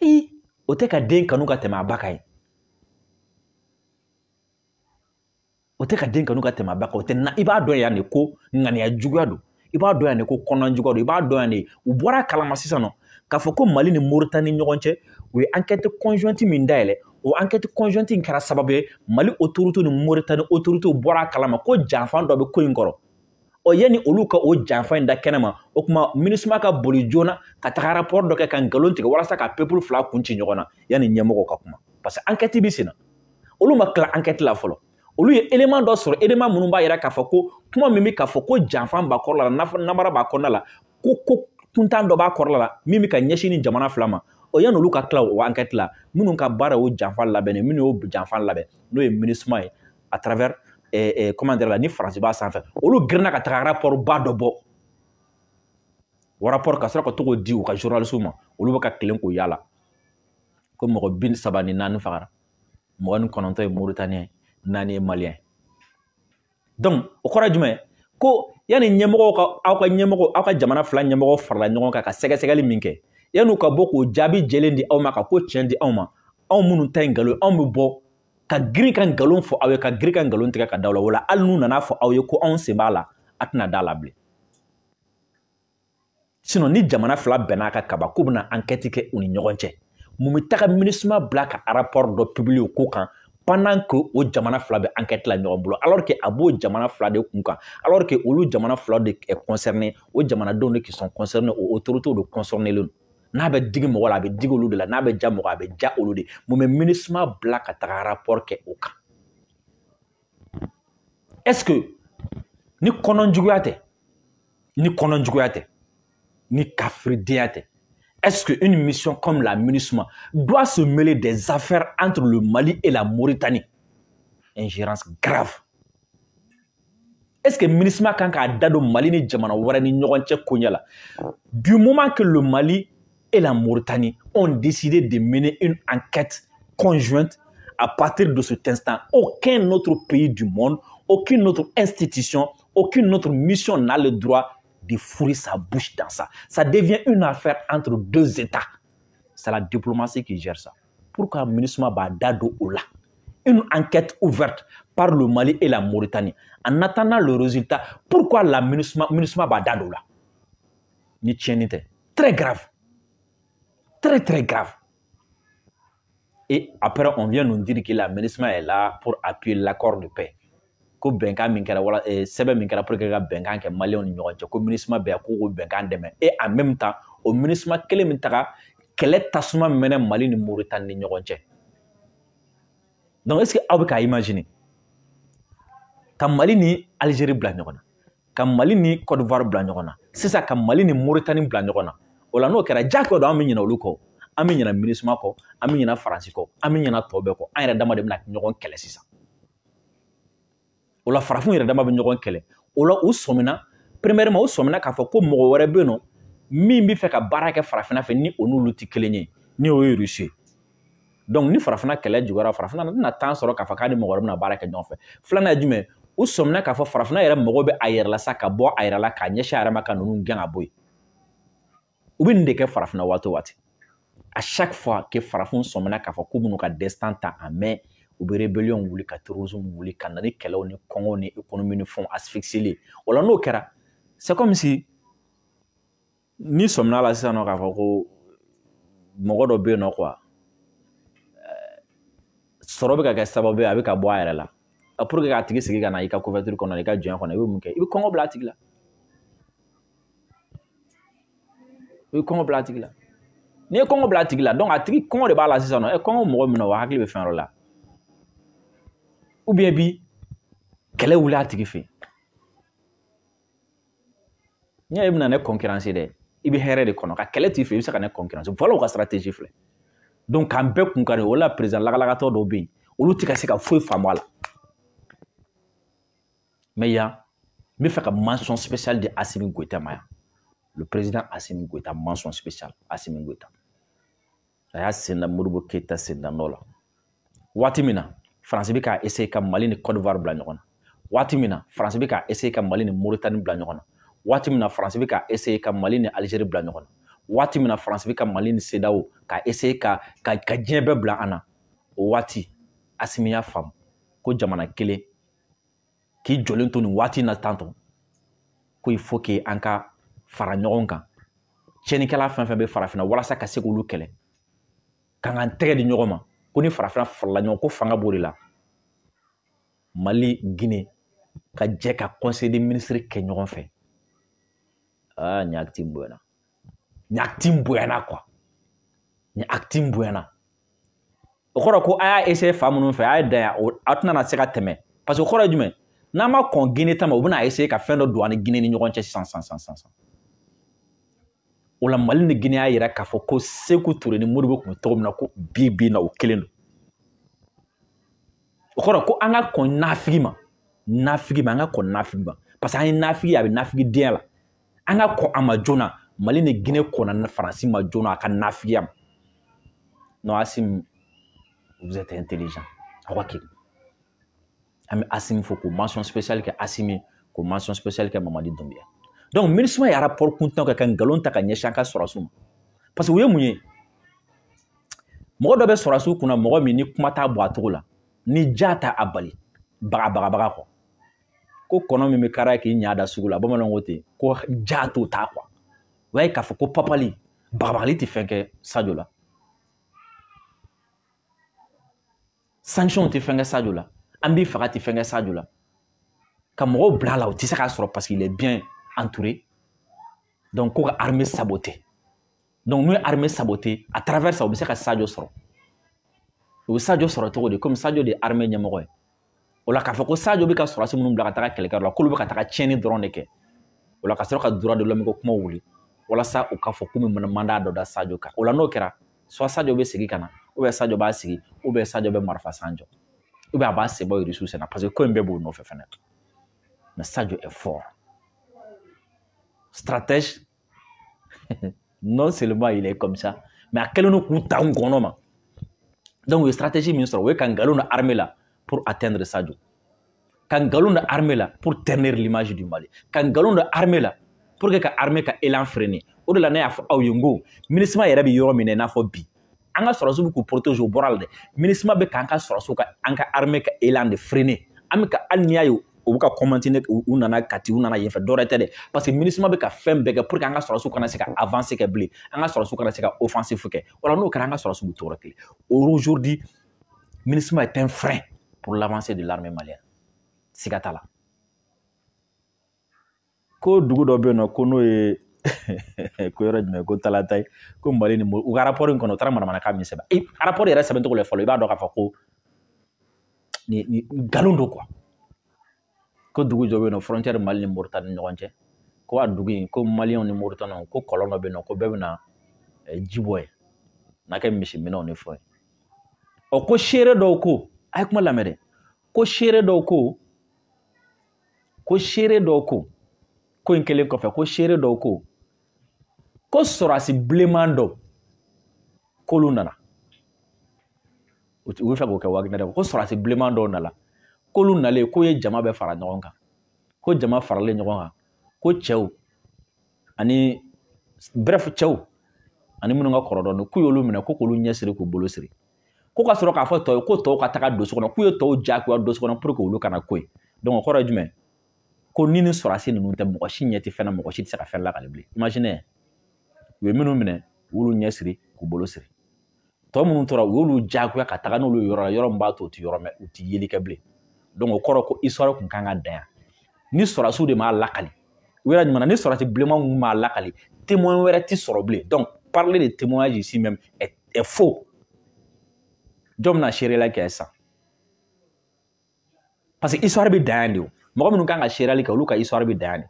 ayi o tɛ ka den kanu ka tɛmɛ a ba kan ye o tɛ ka den kanu ka tɛmɛ a ba kan o tɛ na i b'a dɔn yan de ko ŋaniya juguya don i b'a dɔn yan de ko kɔnɔna juguya don i b'a dɔn yan de u bɔra a kalama sisan nɔ k'a fɔ ko Mali ni Mauritanie ni ɲɔgɔn cɛ u ye enquête conjointe min dayɛlɛ o enquête conjointe in kɛra sababu ye Mali autorité ni Mauritanie autorité bɔra a kalama ko janfan dɔ bɛ ko in kɔrɔ ɔ yanni olu ka o janfan in da kɛnɛ ma o tuma MINUSMA ka boli joona ka taga rapport dɔ kɛ ka nkalon tigɛ walasa ka peuple fila kun ci ɲɔgɔn na yanni ɲɛmɔgɔw ka kuma parce que enquête bi sen na olu ma tila enquête la fɔlɔ olu ye élément dɔ sɔrɔ élément minnu b'a yira k'a fɔ ko kuma min bɛ k'a fɔ ko janfan b'a kɔrɔla la namara b'a kɔnɔna la ko kuntan dɔ b'a kɔrɔla la min bɛ ka ɲɛsin ni jamana fila ma o yanni olu ka tila o enquête la minnu ka baara o janfan labɛn minnu y'o janfan labɛn n'o ye MINUSMA ye à travers comment dire la ni Faransi b'a sanfɛ olu girinna ka taga rapport ba dɔ bɔ o rapport ka sɔrɔ ka to k'o di u ka journalistes ma olu bɛ ka tilen k'o yaala ko mɔgɔ 34 fagara 29 ye Mauritanien 4 ye Malien donc o kɔrɔ ye jumɛn ko yanni ɲɛmɔgɔw ka aw ka jamana fila ɲɛmɔgɔw farala ɲɔgɔn kan ka sɛgɛsɛgɛli min kɛ yanni u ka bɔ k'o jaabi jɛlen di aw ma ka ko tiɲɛ di aw ma anw minnu ta ye nkalon anw bɛ bɔ ka girin ka nkalon fɔ aw ye ka girin ka nkalon tigɛ ka da aw la wala hali n'u nana fɔ aw ye ko anw sen b'a la a tɛna da la bilen sinon ni jamana fila bɛnna ka kaba k'u bɛna enquête kɛ u ni ɲɔgɔn cɛ mun bɛ taga MINUSMA bila ka rapport dɔ publier o ko kan pendant que o jamana fila bɛ enquête la ɲɔgɔn bolo alors que a b'o jamana fila de kun kan alors que olu jamana fila de est concerné o jamanadenw de qui sont concernés o autorités de concerné len n'a bɛ digi mɔgɔ la a bɛ digi olu de la n'a bɛ ja mɔgɔ a bɛ ja olu de mun bɛ MINUSMA bila ka taga rapport kɛ o kan est-ce que ni kɔnɔjuguya tɛ ni kafiridenya tɛ est-ce qu'une mission comme la MINUSMA doit se mêler des affaires entre le Mali et la Mauritanie? Ingérence grave. Est-ce que MINUSMA kan k'a da don Mali ni jamana wɛrɛ ni ɲɔgɔn cɛ koɲɛ la? Du moment que le Mali et la Mauritanie ont décidé de mener une enquête conjointe, à partir de cet instant, aucun autre pays du monde, aucune autre institution, aucune autre mission n'a le droit de fourrer sa bouche dans ça. Ça devient une affaire entre deux États. C'est la diplomatie qui gère ça. Pourquoi MINUSMA va dado ou là? Une enquête ouverte par le Mali et la Mauritanie. En attendant le résultat, pourquoi la MINUSMA va dado là? Ni tienite. Très grave. Très très grave. Et après, on vient nous dire que la MINUSMA est là pour appuyer l'accord de paix. Ko bɛnkan min kɛra wala sɛbɛn min kɛra pour que ka bɛnkan kɛ maliyɛnw ni ɲɔgɔn cɛ ko MINUSMA bɛ yan k'o bɛnkan dɛmɛ et en même temps o MINUSMA kelen min taga kɛlɛ tasuma mɛnɛ Mali ni Mauritanie ni ɲɔgɔn cɛ donc est-ce que aw bɛ k'a imaginer ka Mali ni Algérie bila ɲɔgɔn na ka Mali ni Côte d'Ivoire bila ɲɔgɔn na sisan ka Mali ni Mauritanie bila ɲɔgɔn na o la n'o kɛra diyagoya don an bɛ ɲinɛ olu kɔ an bɛ ɲinɛ MINUSMA kɔ an bɛ ɲinɛ Faransi kɔ an bɛ ɲinɛ tɔ bɛɛ kɔ an yɛrɛ dama de bɛna ɲɔgɔn kɛlɛ sisan o la farafinw yɛrɛ dama bɛ ɲɔgɔn kɛlɛ o la u sɔmina premièrement u sɔmina k'a fɔ ko mɔgɔ wɛrɛ bɛ yen nɔ min bɛ fɛ ka baara kɛ farafinna fɛ ni o n'olu tɛ kelen ye ni o ye Rusi ye donc ni farafinna kɛlɛ juguyara farafinna tɛna temps sɔrɔ k'a fɔ k'a ni mɔgɔ wɛrɛ bɛna baara kɛ ɲɔgɔn fɛ filanan ye jumɛn u sɔmina k'a fɔ farafinna yɛrɛ mago bɛ a yɛrɛ la sa ka bɔ a yɛrɛ la k'a ɲɛsin a yɛrɛ ma ka ninnu gɛn ka bɔ yen u bɛ nin de kɛ farafinna waati o waati à chaque fois que farafinw sɔmina k'a fɔ k'u bɛn'u ka destin ta en main u bɛ rébellion wuli ka terrorisme wuli ka na ni kɛlɛw ni kɔngɔw ni économie ni fɛnw asphyxier o la n'o kɛra c'est comme si ni sɔmina la sisan nɔ k'a fɔ ko mɔgɔ dɔ bɛ yen nɔ quoi sɔrɔ bɛ ka kɛ sababu ye a bɛ ka bɔ a yɛrɛ la pour que k'a tigi sigi ka na i ka couverture kɔnɔ i ka jɔnya kɔnɔ i bɛ mun kɛ i bɛ kɔngɔ bila a tigi la i bɛ kɔngɔ bila a tigi la n'i ye kɔngɔ bila a tigi la donc a tigi kɔngɔ de b'a la sisan nɔ kɔngɔ mɔgɔ min na o hakili bɛ fɛn wɛrɛ la ou bien bi kɛlɛ wuli a tigi fɛ n'i y'a ye i bɛna ne concurrence dɛ i bɛ hɛrɛ de kɔnɔ ka kɛlɛ t'i fɛ i bɛ se ka ne concurrence voilà u ka stratégie filɛ donc k'an bɛɛ kun kari o la président lagalagatɔ dɔw bɛ yen olu tɛ ka se ka foyi faamu a la mais yan n bɛ fɛ ka mention spéciale di Assimi Goïta ma yan le président Assimi Goïta mention spéciale Assimi Goïta a y'a sen da Modibo Keyita sen da nɔ la waati min na Faransi bɛ ka essayer ka Mali ni Côte d'Ivoire bila ɲɔgɔn na waati min na Faransi bɛ ka essayer ka Mali ni Mauritanie bila ɲɔgɔn na waati min na Faransi bɛ ka essayer ka Mali ni Algérie bila ɲɔgɔn na waati min na Faransi bɛ ka Mali ni CEDEAO ka essayer ka diɲɛ bɛɛ bila an na o waati Assimi y'a faamu ko jamana kelen k'i jɔlen to nin waati in na tantɔ ko il faut que an ka fara ɲɔgɔn kan tiɲɛnikɛla fɛn fɛn bɛ farafinna walasa ka se k'olu kɛlɛ k'an k'an tɛgɛ di ɲɔgɔn ma ko ni farafinna farala ɲɔgɔn ko fanga b'o de la Mali Guinée ka jɛ ka conseil des ministres kɛ ɲɔgɔn fɛ nin acte bonyana nin acte bonyana quoi nin acte bonyana o kɔrɔ ko a y'a essayer fa minnu fɛ a y'a dan yan a tɛna na se ka tɛmɛ parce que o kɔrɔ ye jumɛn n'an ma kɔn Guinée ta ma u bɛna essayer ka fɛn dɔ don an ni Guinée ni ɲɔgɔn cɛ sisan o la Mali ni Guinée y'a yira k'a fɔ ko Sékou Touré ni Modibo tun bɛ cogo min na ko bi na o kelen don o kɔrɔ ko an ka kɔn nafigi ma an ka kɔn nafigi ma parce que an ye nafigi a bɛ nafigi den la an ka kɔn a ma joona Mali ni Guinée kɔnna Faransi ma joona a ka nafigiya ma non Assimi vous êtes intelligent awa kiri an bɛ Assimi fo ko mention spéciale kɛ Assimi ko mention spéciale kɛ Mamadi Doumbouya donc MINUSMA ye rapport kuntan kɛ ka nkalon ta ka ɲɛsin an ka sɔrɔsiw ma parce que u ye mun ye mɔgɔ dɔ bɛ sɔrɔsiw kunna mɔgɔ min ni kuma t'a bɔ a cogo la ni ja t'a a bali bagabaga kɔ ko kɔnɔ min bɛ kariya k'i ɲa da sugu la bamananw ko ten ko ja t'o ta quoi o y'a ye k'a fɔ ko papali bagabagali tɛ fɛn kɛ Sadio la sanction tɛ fɛn kɛ Sadio la an b'i faga tɛ fɛn kɛ Sadio la ka mɔgɔw bila la o tɛ se k'a sɔrɔ parce qu'il est bien entouré donc ko ka armée saboter donc n'u ye armée saboter à travers ça u bɛ se ka Sadio sɔrɔ u bɛ Sadio sɔrɔ cogo di comme Sadio de ye armée ɲɛmɔgɔ ye o la k'a fɔ ko Sadio bɛ ka sɔrɔsi minnu bila ka taga kɛlɛkɛyɔrɔ la k'olu bɛ ka taga tiɲɛni dɔrɔn de kɛ o la ka sɔrɔ ka droit de l'homme ko kuma wuli walasa u k'a fɔ k'u bɛ mandat dɔ da Sadio kan o la n'o kɛra soit Sadio bɛ segin ka na ou bien Sadio b'a sigi ou bien Sadio bɛ marifa san jɔ ou bien a b'a sen bɔ Irisiw senna parce que ko in bɛɛ b'o nɔfɛ fɛnɛ mais Sadio est fort stratège non seulement il est comme ça mais a kɛlen don k'u ta n kɔnɔ ma donc u ye stratégie min sɔrɔ o ye ka nkalon da armée la pour atteindre Sadio ka nkalon da armée la pour ternir l'image du Mali ka nkalon da armée la pour que ka armée ka élan freiner o de la ne y'a fɔ aw ye n ko MINUSMA yɛrɛ bɛ yɔrɔ min na i n'a fɔ bi an ka sɔrɔsiw bɛ k'u protéger o bɔra la dɛ MINUSMA bɛ k'an ka sɔrɔsiw ka an ka armée ka élan de freiner an bɛ ka hali n'i y'a ye u bɛ ka commenter u nana Kati u nana yen fɛ dɔwɛrɛ tɛ dɛ parce que MINUSMA bɛ ka fɛn bɛɛ kɛ pour que an ka sɔrɔsiw kana se ka avancer kɛ bilen an ka sɔrɔsiw kana se ka offensive kɛ wala n'o kɛra an ka sɔrɔsiw bɛ tɔɔrɔ kelen aujourd'hui MINUSMA est un frein pour l'avancée de l'armée malienne siga t'a la ko dugu dɔ bɛ yen nɔ ko n'o ye ko yɔrɔ jumɛn ko Talataye ko Mali ni u ka rapport in kɔnɔ u taara manamanakan min sɛbɛn rapport yɛrɛ sɛbɛncogo la fɔlɔ i b'a dɔn k'a fɔ ko ni nkalon don quoi ko dugu dɔ bɛ yen nɔ frontière Mali ni Mauritanie ni ɲɔgɔn cɛ ko a dugu in ko Maliyɛnw ni Mauritaniens ko kɔlɔn dɔ bɛ yen nɔ ko bɛɛ bɛna ji bɔ yen n'a kɛ misi minɛnw ni fɛnw ye o ko seere dɔw ko a ye kuma lamɛn dɛ ko seere dɔw ko ko in kɛlen kɔfɛ ko seere dɔw ko sɔrɔdasi bilenman dɔw k'olu nana u bɛ fɛ k'o kɛ Wagner ko sɔrɔdasi bilenman dɔw nana k'olu nalen k'o ye jama bɛɛ fara ɲɔgɔn kan ko jama faralen ɲɔgɔn kan ko cɛw ani bref cɛw ani minnu ka kɔrɔ dɔɔnin k'u y'olu minɛ ko k'olu ɲɛ siri k'u bolo siri ko ka sɔrɔ k'a fɔ tɔw ye ko tɔw ka taga don so kɔnɔ k'u ye tɔw diyagoya don so kɔnɔ pour que olu kana ko ye donc o kɔrɔ ye jumɛn ko ni nin sɔrɔdasi ninnu tɛ mɔgɔ si ɲɛ tɛ fɛn na mɔgɔ si tɛ se ka fɛn lakale bilen imagine u ye minnu minɛ u y'olu ɲɛ siri k'u bolo siri tɔ minnu tora u y'olu diyagoya ka taga n'olu yɔrɔ la yɔrɔ min b'a to u tɛ yɔrɔ mɛn u tɛ yeli kɛ bilen donc o kɔrɔ ko histoire kun kan ka dan yan ni sɔrɔdasiw de m'a lakali u yɛrɛ ɲuman ni sɔrɔdasi bilenman mun m'a lakali témoin wɛrɛ tɛ sɔrɔ bilen donc parler de témoignage ici même est faux jɔn bɛna seerela kɛ sisan parce que histoire bɛ dan yan de o mɔgɔ minnu kan ka seereli kɛ olu ka histoire bɛ dan yan de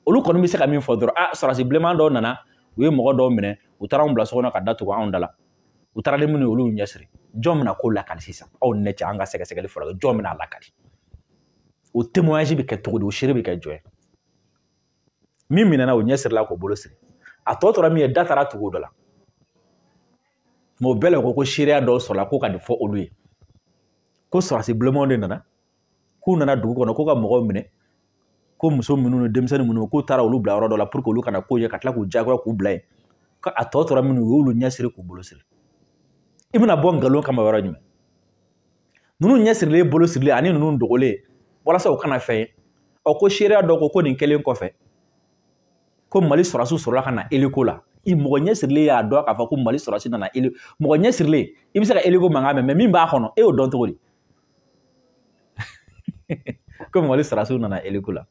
olu kɔni bɛ se ka min fɔ dɔrɔn ah sɔrɔdasi bilenman dɔw nana u ye mɔgɔ dɔw minɛ u taara anw bila so kɔnɔ ka da tugu anw da la u taara ni minnu ye olu ɲɛ siri jɔn bɛna ko lakali sisan aw ni ne cɛ an ka sɛgɛsɛgɛli fɔlɔ kɛ jɔn bɛna lakali o témoignage bɛ kɛ cogo di o seere bɛ kɛ jɔn ye min minɛna o ɲɛ sirila k'o bolo siri a tɔ tora min ye da taara tugu o dɔ la mais o bɛɛ la ko seereya dɔw sɔrɔla ko ka nin fɔ olu ye ko sɔrɔdasi bilenmanw de nana k'u nana dugu kɔnɔ ko ka mɔgɔw minɛ ko muso minnu ni denmisɛnnin minnu k'u taara olu bila yɔrɔ dɔ la pour que olu kana ko ye ka tila k'u diyagoya k'u bila yen ko a tɔ tora minnu u y'olu ɲɛ siri k'u bolo siri i bɛna bɔ nkalon kama yɔrɔ jumɛn ninnu ɲɛ sirilen bolo sirilen ani ninnu dogolen walasa u kana fɛn ye ɔ ko seereya dɔw ko nin kɛlen kɔfɛ ko Mali sɔrɔdasiw sɔrɔla ka na eliko la mɔgɔ ɲɛ sirilen y'a dɔn k'a fɔ ko Mali sɔrɔdasi nana eliko mɔgɔ ɲɛ sirilen i bɛ se ka eliko mankan mɛn mais min b'a kɔnɔ e y'o dɔn cogo di ko Mali sɔrɔdasiw nana eliko la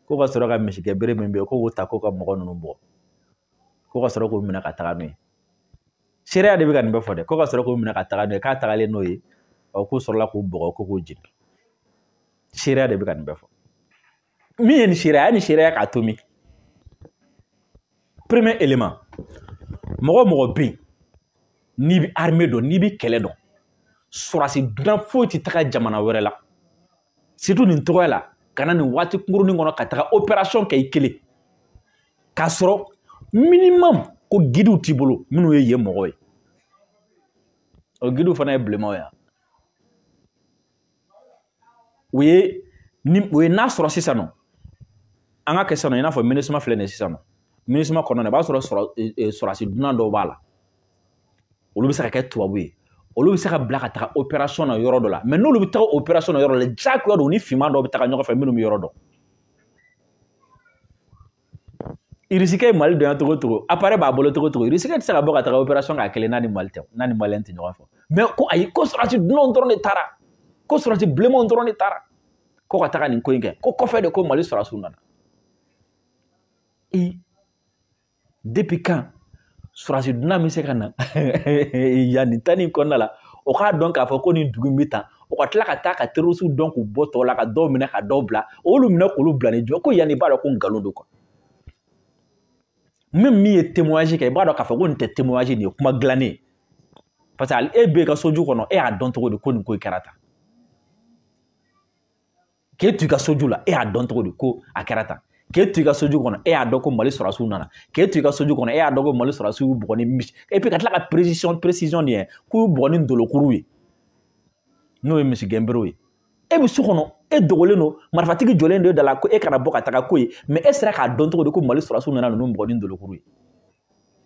ko ka sɔrɔ ka misikɛ bere min bɛ yen ko k'o ta ko ka mɔgɔ ninnu bɔ ko ka sɔrɔ k'o minɛ ka taga n'o ye seereya de bɛ ka nin bɛɛ fɔ dɛ ko ka sɔrɔ k'o minɛ ka taga n'o ye k'a tagalen n'o ye k'o sɔrɔla k'o bɔgɔ ko k'o jeni seereya de bɛ ka nin bɛɛ fɔ min ye nin seereya ye nin seereya k'a to min premier élément mɔgɔ mɔgɔ bɛ yen n'i bɛ armée dɔn n'i bɛ kɛlɛ dɔn sɔrɔdasi dunan foyi tɛ taga jamana wɛrɛ la surtout nin tɔgɔya la ka na nin waati kunkurunin kɔnɔ ka taga opération kɛ i kelen k'a sɔrɔ minimum ko guides t'i bolo minnu ye yen mɔgɔ ye o guides fana ye bilenmanw ye o ye n'a sɔrɔ sisan nɔ an ka kɛ sisan nɔ i n'a fɔ MINUSMA filɛ nin ye sisan nɔ MINUSMA kɔnɔna na i b'a sɔrɔ sɔrɔdasi dunan dɔw b'a la olu bɛ se ka kɛ tubabu ye olu bɛ se ka bila ka taga opération na yɔrɔ dɔ la mais n'olu bɛ taga opération na yɔrɔ la diyagoya don ni finman dɔw bɛ taga ɲɔgɔn fɛ minnu bɛ yɔrɔ dɔn Irisikɛ ye Mali dɔn yan togo togo appareil b'a bolo togo togo Irisikɛ tɛ se ka bɔ ka taga opération k'a kelen n'a ni Mali tɛ n'a ni Maliyɛn tɛ ɲɔgɔn fɛ mais ko ayi ko sɔrɔdasi dunanw dɔrɔn de taara ko sɔrɔdasi bilenmanw dɔrɔn de taara ko ka taga nin ko in kɛ ko kɔfɛ de ko Mali sɔrɔdasiw nana depuis quand sɔrɔdasi dunan bɛ se ka na yan nin tan nin kɔnɔna la o k'a dɔn k'a fɔ ko nin dugu in bɛ tan o ka tila ka taa ka terroriste dɔn k'u bɔ tɔw la ka dɔw minɛ ka dɔw bila olu minɛ k'olu bila ni jɔ ko yan i b'a dɔn ko nkalon don quoi même min ye témoignage kɛ i b'a dɔn k'a fɔ ko nin tɛ témoignage nin ye kuma dilannen ye parce que e bɛ ka soju kɔnɔ e y'a dɔn cogo di ko nin ko kɛra tan k'e to i ka soju la e y'a dɔn cogo di ko a kɛra tan k'e to i ka soju kɔnɔ e y'a dɔn ko Mali sɔrɔdasiw nana k'e to i ka soju kɔnɔ e y'a dɔn ko Mali sɔrɔdasiw y'u bugɔ ni misi et puis ka tila ka précision nin ye k'u y'u bugɔ ni ndolokuru ye n'o ye misigɛnberew ye e bɛ so kɔnɔ e dogolen don marifatigi jɔlen do da la ko e kana bɔ ka taga ko ye mais e sera k'a dɔn cogo di ko Mali sɔrɔdasiw nana ninnu bugɔ ni ndolokuru ye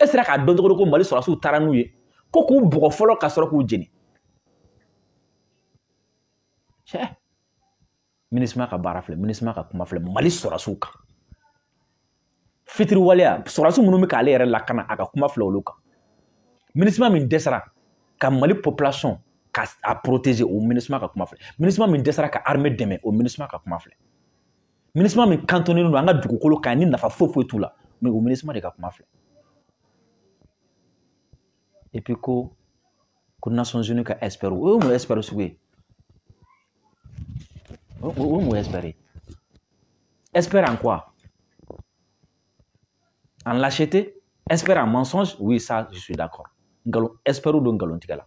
e sera k'a dɔn cogo di ko Mali sɔrɔdasiw taara n'u ye ko k'u bugɔ fɔlɔ ka sɔrɔ k'u jeni cɛ MINUSMA ka baara filɛ MINUSMA ka kuma filɛ Mali sɔrɔdasiw kan fitiriwaleya sɔrɔdasiw minnu bɛ k'ale yɛrɛ lakana a ka kuma filɛ olu kan MINUSMA min dɛsɛra ka Mali population ka a protéger o MINUSMA ka kuma filɛ MINUSMA min dɛsɛra ka armée dɛmɛ o MINUSMA ka kuma filɛ MINUSMA min cantonné don an ka dugukolo kan ni nafa foyi foyi t'u la mais o MINUSMA de ka kuma filɛ et puis ko Nations Unies ka expert o ye mun expert sugu ye o ye mun expert ye expert en quoi en lâcheté expert en mensonge oui ça je suis d'accord ngalon espero do ngalon tigala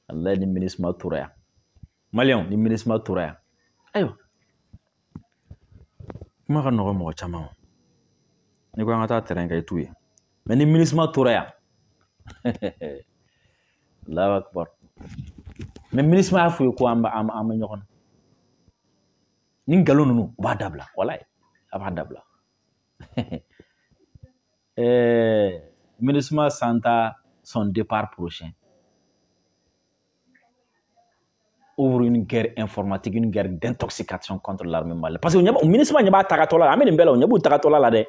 Allah ni ministre Touraya Malion ni ministre Touraya ayo kuma ka nɔgɔ mɔgɔ caman ni ko an ka taa terrain kan i t'u ye mais ni ministre Touraya Allahu akbar mais ministre y'a fɔ ye ko an bɛ ɲɔgɔn na ni ngalon ninnu u b'a dabila walayi a b'a dabila ministre Santa son départ prochain ouvre une guerre informatique, une guerre d'intoxication contre l'armée malienne. Parce que le ministre n'y a pas tagatola, amène une belle, on y a pas tagatola là de.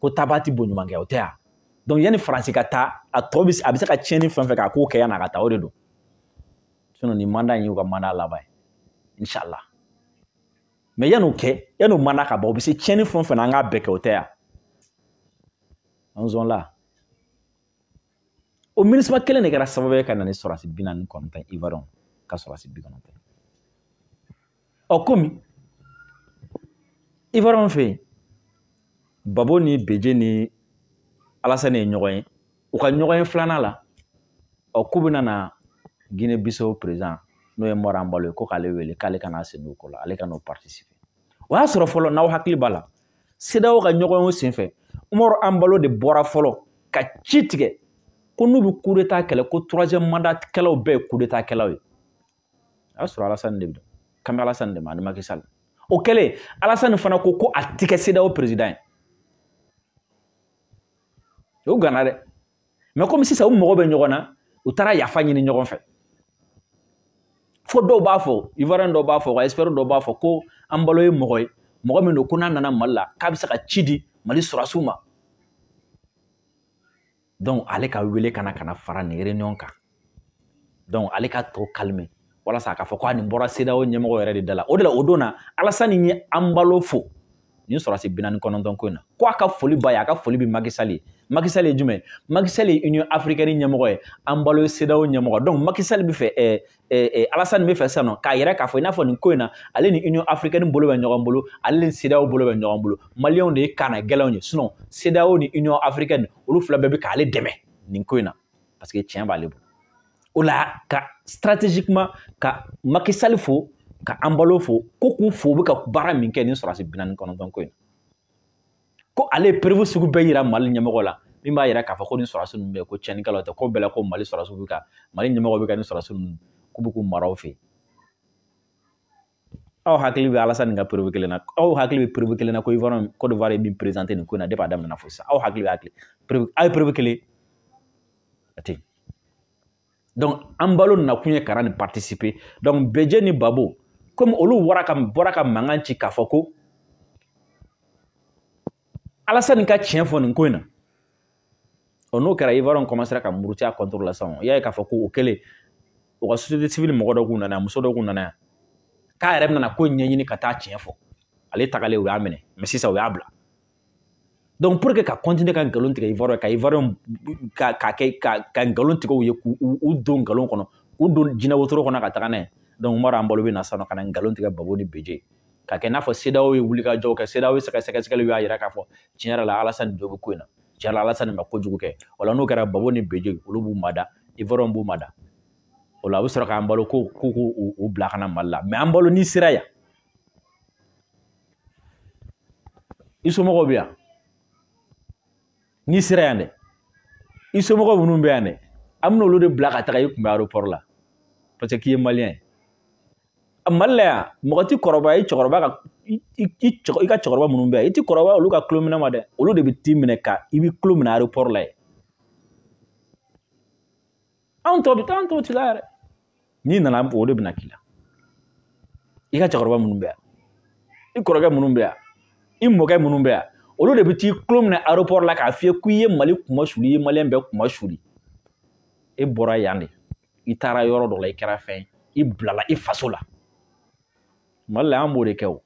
Ko tabati bonu mangé o tea. Donc yani français kata a tobis abisa ka tieni fan fe ka ko ke yana kata o de do. Sinon ni manda yi ko manda là bay. Inshallah. Mais yanu ke, yanu manda ka ba obisi tieni fan fe na nga beke o tea. En zone là. O ministre ma kele ne kera sababu ka na ni sorasi binan kontan ivaron. Ka sorasi bikonante. O komi ivaron fe Babo ni Beje ni Alassane ye ɲɔgɔn ye u ka ɲɔgɔn ye filanan la k'u bɛna na Guinée Bissau président n'o ye Mor Ambalo ye ko k'ale wele k'ale kana se n'o ko la ale kana o participer o y'a sɔrɔ fɔlɔ n'aw hakili b'a la CEDEAO ka ɲɔgɔn ye senfɛ Mor Ambalo de bɔra fɔlɔ ka ci tigɛ ko n'u bɛ coup d'état kɛlɛ ko troisième mandat kɛlaw bɛɛ ye coup d'état kɛlaw ye a y'a sɔrɔ Alassane de bɛ Kami Alassane de ma ani Macky Sall o kɛlen Alassane fana ko a tɛ kɛ CEDEAO président ye o gana dɛ mais comme sisan u mɔgɔ bɛ ɲɔgɔn na u taara yafa ɲini ɲɔgɔn fɛ fo dɔw b'a fɔ Ivoirien dɔw b'a fɔ ka expert dɔw b'a fɔ ko Ambalo ye mɔgɔ ye mɔgɔ min don ko n'a nana Mali la k'a bɛ se ka ci di Mali sɔrɔsiw ma donc ale ka wele kana fara nin réunion kan donc ale ka tɔ calmer walasa k'a fɔ ko nin bɔra CEDEAO ɲɛmɔgɔ yɛrɛ de da la o don na Alassane ye Ambalo fo nin sɔrɔsi 49 ko in na ko a ka foli ba ye a ka foli bɛ Macky Sall ye Macky Sall ye jumɛn Macky Sall ye Union africaine ɲɛmɔgɔ ye Ambalo ye CEDEAO ɲɛmɔgɔ donc Macky Sall bɛ fɛ Alassane bɛ fɛ sisan nɔ k'a yɛrɛ k'a fɔ i n'a fɔ nin ko in na ale ni Union africaine bolo bɛ ɲɔgɔn bolo ale ni CEDEAO bolo bɛ ɲɔgɔn bolo Maliyɛnw de ye kana gɛlɛnw ye sinon CEDEAO ni Union africaine olu fila bɛɛ bɛ k'ale dɛmɛ nin ko in na parce que tiɲɛ b'ale bolo o la ka stratégiquement ka Macky Sall fo ka Ambalo fo ko k'u fo u bɛ ka baara min kɛ nin sɔrɔsi 49 ko in na ko ale ye preuve sugu bɛɛ yira Mali ɲɛmɔgɔ la min b'a yira k'a fɔ ko nin sɔrɔsi ninnu bɛ ko tiɲɛnikɛlaw tɛ ko bɛɛ la ko Mali sɔrɔsiw bɛ ka Mali ɲɛmɔgɔ bɛ ka nin sɔrɔsi ninnu k'u bɛ k'u mara aw fɛ yen aw hakili bɛ Alassane ka preuve kelen na aw hakili bɛ preuve kelen na ko Côte d'Ivoire ye min présenté nin ko in na depuis a daminɛ fo sisan aw hakili bɛ aw ye preuve kelen a tɛ donc Ambalo nana kun ye ka nin participer donc Beje ni Babo comme olu bɔra ka mankan ci k'a fɔ ko Alassane ka tiɲɛ fɔ nin ko in na n'o kɛra Ivoirien commencera ka muruti a contre la sisan i y'a ye k'a fɔ ko o kɛlen o ka société civile mɔgɔ dɔ kun nana yan muso dɔ kun nana yan k'a yɛrɛ bɛna ko ɲɛɲini ka taa tiɲɛ fɔ ale tagalen u y'a minɛ mais sisan u y'a bila donc pour que ka continuer ka nkalon tigɛ Ivoirien ka Ivoirien ka nkalon tigɛ u ye k'u don nkalon kɔnɔ k'u don jinɛ wotoro kɔnɔ ka taga n'a ye donc Mor Ambalo bɛ na sisan ka na nkalon tigɛ Babo ni Beje ka kɛ n'a fɔ CEDEAO ye wulikajɔw kɛ CEDEAO ye sɛgɛsɛgɛliw y'a jira k'a fɔ tiɲɛ yɛrɛ la Alassane dɔ bɛ ko in na tiɲɛ yɛrɛ la Alassane ma kojugu kɛ wala n'o kɛra Babo ni Beje olu b'u mada Ivoirien b'u mada o la a bɛ sɔrɔ ka Ambalo ko k'u bila ka na Mali la mais Ambalo n'i sera yan i somɔgɔw bɛ yan n'i sera yan dɛ i somɔgɔw minnu bɛ yan dɛ an bɛna olu de bila ka taga i kun bɛ aéroport la parce que k'i ye Malien ye Mali la yan mɔgɔ tɛ kɔrɔbaya i ka cɛkɔrɔba minnu bɛ yan i tɛ kɔrɔbaya olu ka tulo minɛ ma dɛ olu de bɛ t'i minɛ ka i bɛ tulo minɛ aéroport la yen anw tɔw tɛ la yɛrɛ n'i nana o de bɛna k'i la i ka cɛkɔrɔba minnu bɛ yan i kɔrɔkɛ minnu bɛ yan i mɔkɛ minnu bɛ yan olu de bɛ t'i tulo minɛ aéroport la k'a f'i ye k'i ye Mali kuma suli i ye Maliyɛn bɛɛ kuma suli e bɔra yan de i taara yɔrɔ dɔ la i kɛra fɛn i bilala i faso la Mali la an b'o de kɛ o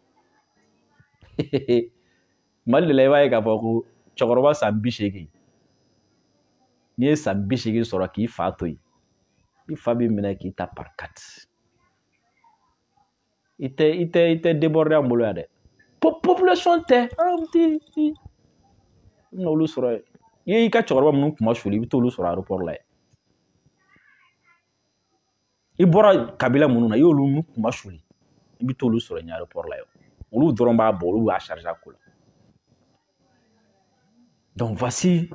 Mali de la i b'a ye k'a fɔ ko cɛkɔrɔba san 80 n'i ye san 80 sɔrɔ k'i fa to yen i fa b'i minɛ k'i ta par 4 i tɛ déborder an bolo yan dɛ population tɛ n'olu sɔrɔ yen i ka cɛkɔrɔba minnu kuma suli i bɛ t'olu sɔrɔ aéroport la yen i bɔra kabila minnu na i y'olu kuma suli i bɛ t'olu sɔrɔ yen aéroport la yen olu dɔrɔn b'a bɔ olu b'a charger a ko la donc voici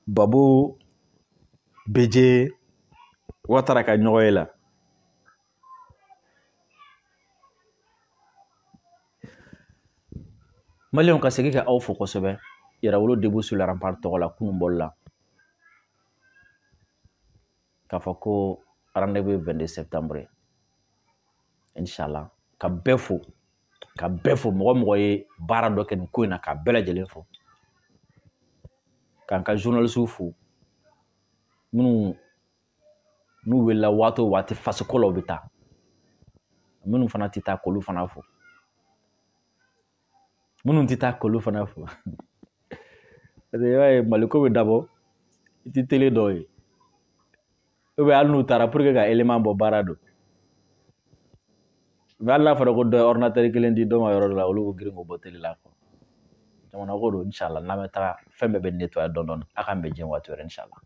Babo BJ Ouattara ka ɲɔgɔn ye la Maliyɛnw ka segin ka aw fo kosɛbɛ Yɛrɛwolo debout sur le rempart tɔgɔ la kunun bɔli la k'a fɔ ko rendez-vous 22 septembre Inch'Allah ka bɛɛ fo mɔgɔ mɔgɔ ye baara dɔ kɛ nin ko in na ka bɛɛ lajɛlen fo k'an ka journalistes fo minnu n'u welela waati o waati fasiko la u bɛ taa minnu fana tɛ taa k'olu fana fo minnu tɛ taa k'olu fana fo parce que i b'a ye Maliko bɛ dabɔ i tɛ télé dɔw ye hali n'u taara pour que ka élément bɔ baara don mais hali n'a fɔra ko dɔ ye ordinateur kelen di dɔ ma yɔrɔ dɔ la olu bɛ girin k'o bɔ télé la jamana ko don Inch'Allah n'an bɛ taga fɛn bɛɛ bɛ nettoyer dɔɔni dɔɔni a k'an bɛn diɲɛ waati wɛrɛ Inch'Allah